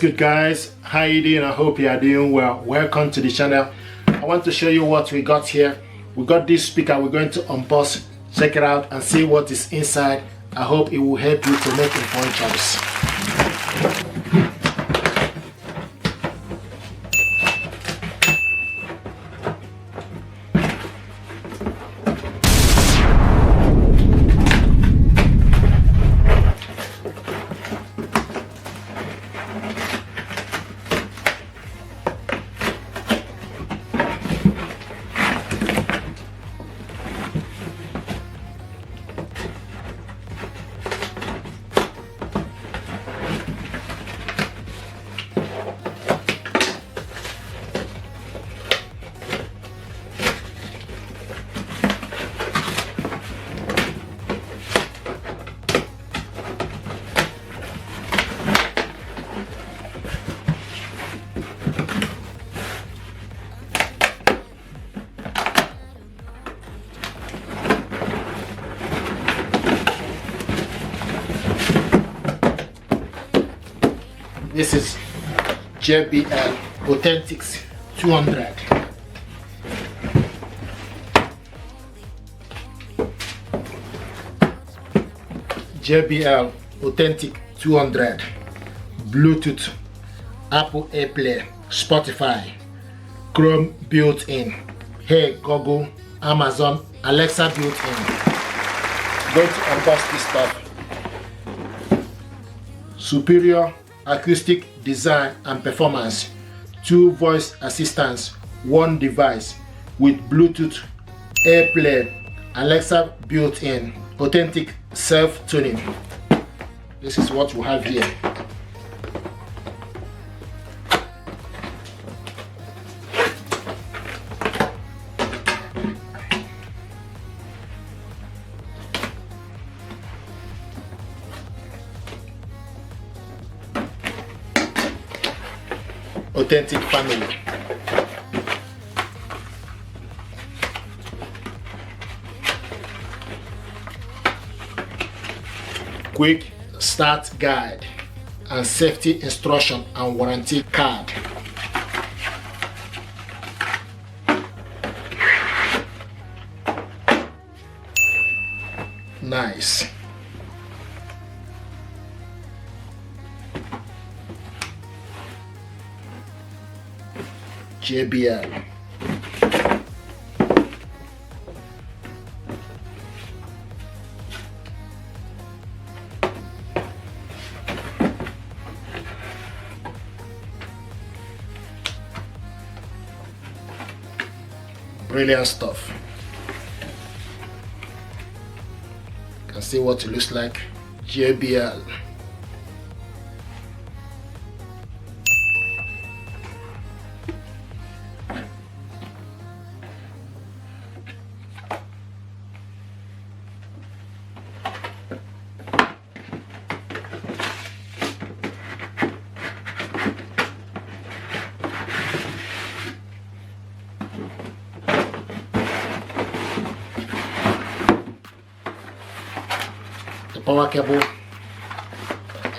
good, guys? How you doing? I hope you are doing well. Welcome to the channel. I want to show you what we got here. We got this speaker. We're going to unbox, check it out, and see what is inside. I hope it will help you to make informed choice. This is JBL Authentics 200. JBL Authentic 200. Bluetooth, Apple AirPlay, Spotify, Chrome built-in, Hey Google, Amazon, Alexa built-in. Going to unbox this stuff. Superior acoustic design and performance, 2 voice assistants, 1 device with Bluetooth, AirPlay, Alexa built-in, authentic self-tuning. This is what we have here. Authentic family. Quick start guide and safety instruction and warranty card. Nice. JBL. Brilliant stuff. You can see what it looks like. JBL. The power cable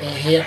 in here.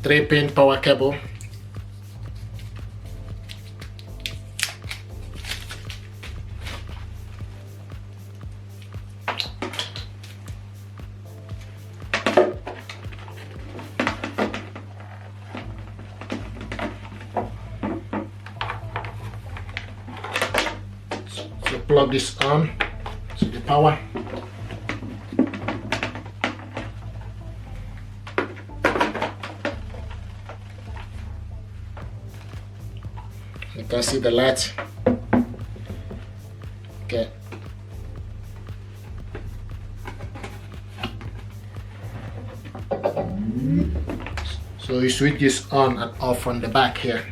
Three-pin power cable. So plug this on to the power. can see the light. Okay. So you switch this on and off from the back here.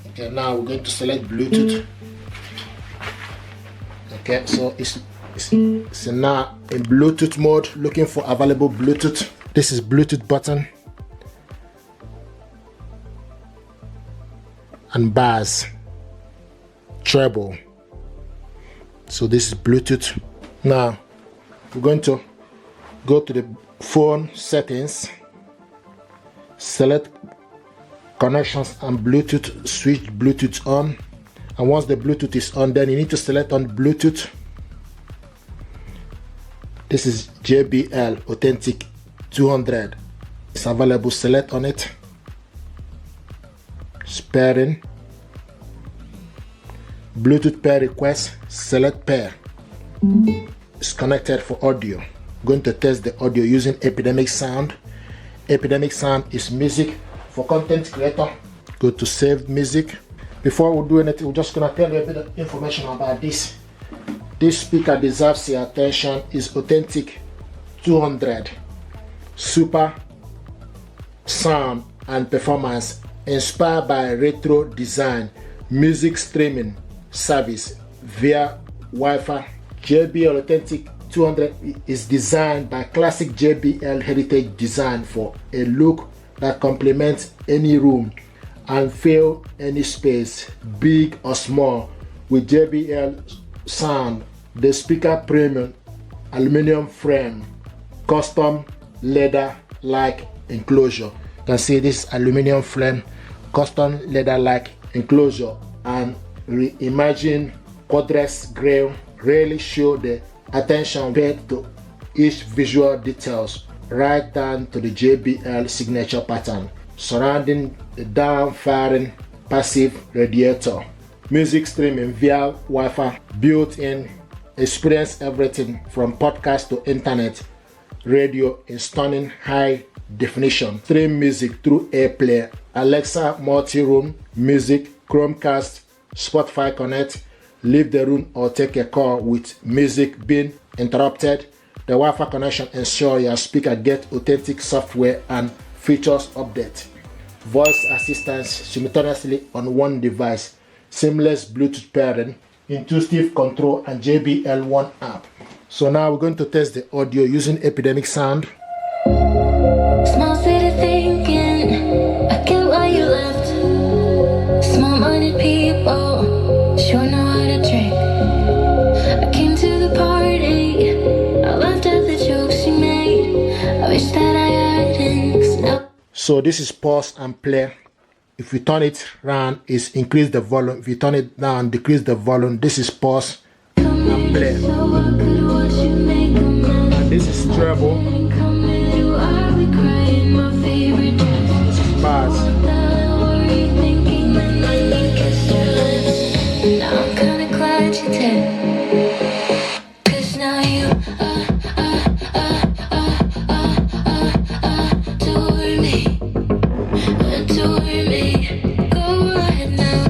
Okay, now we're going to select Bluetooth. Okay, so it's now in Bluetooth mode, looking for available Bluetooth. This is Bluetooth button and bass, treble. So this is Bluetooth. Now we're going to go to the phone settings, select connections and Bluetooth, switch Bluetooth on, and once the Bluetooth is on, then you need to select on Bluetooth. This is JBL Authentic 200. It's available, select on it. Pairing, Bluetooth pair request, select pair. It's connected for audio. I'm going to test the audio using Epidemic Sound. Epidemic Sound is music for content creator. Go to save music. Before we do anything, we're just gonna tell you a bit of information about this. This speaker deserves your attention. Is Authentic 200. Super sound and performance inspired by retro design, music streaming service via Wi-Fi. JBL Authentic 200 is designed by classic JBL heritage design for a look that complements any room and fill any space, big or small. With JBL sound, the speaker premium aluminum frame, custom leather-like enclosure. You can see this aluminum frame, custom leather-like enclosure, and reimagined Quadrex grille really show the attention paid to each visual details, right down to the JBL signature pattern surrounding the down-firing passive radiator. Music streaming via Wi-Fi, built-in, experience everything from podcast to internet, radio in stunning high definition. Stream music through AirPlay, Alexa multi-room music, Chromecast, Spotify Connect. Leave the room or take a call with music being interrupted. The Wi-Fi connection ensures your speaker gets authentic software and features update. Voice assistance simultaneously on one device. Seamless Bluetooth pairing, intuitive control, and JBL One app. So now we're going to test the audio using Epidemic Sound. Small city thinking, I get why you left. Small-minded people, sure know how to drink. I came to the party, I laughed at the jokes you made. I wish that I hadn't. No. So this is pause and play. If you turn it round, it's increase the volume. If you turn it down, decrease the volume. This is pause and play. And this is treble. This is bass. Now I'm kinda glad you did. 'Cause now you adore me. Adore me. Go ahead now.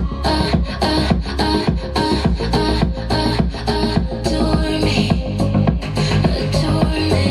Adore me. Adore me.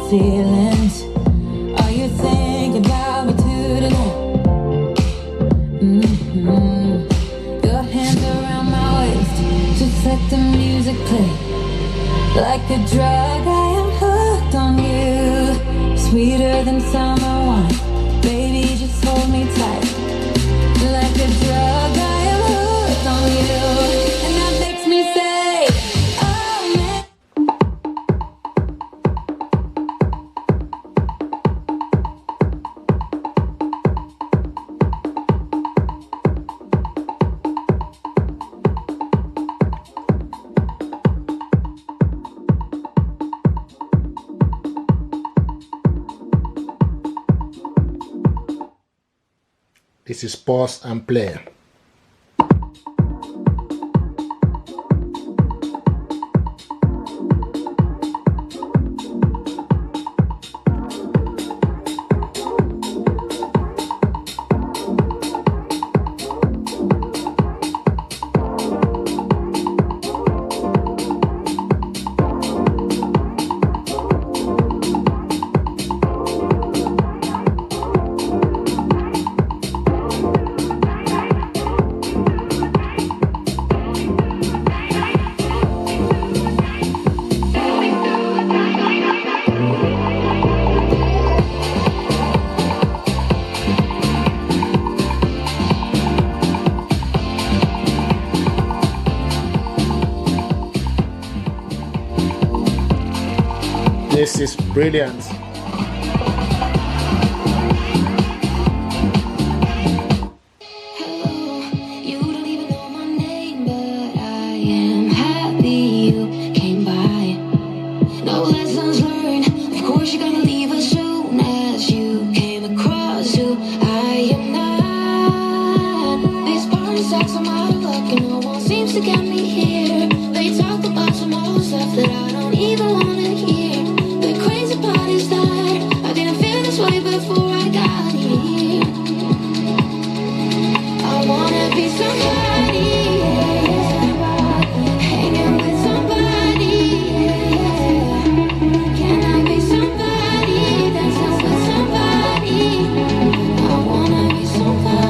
feelings. Are you thinking about me tonight? Your hands around my waist, just let the music play. Like a drug, I am hooked on you. Sweeter than summer wine, baby, just hold me tight. Like a drug, I am hooked on you. And that makes me say, oh man. This is pause and play. This is brilliant. Hello, you don't even know my name, but I am happy you came by. No lessons learned, of course you're gonna leave as soon as you came across who I am not. These parties act so out of luck and no one seems to get me here. They talk about some old stuff that I don't even wanna hear. The crazy part is that I didn't feel this way before I got here. I wanna be somebody, hanging with somebody. Can I be somebody, dancing with somebody? I wanna be somebody.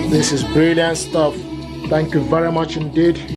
This is brilliant stuff. Thank you very much indeed.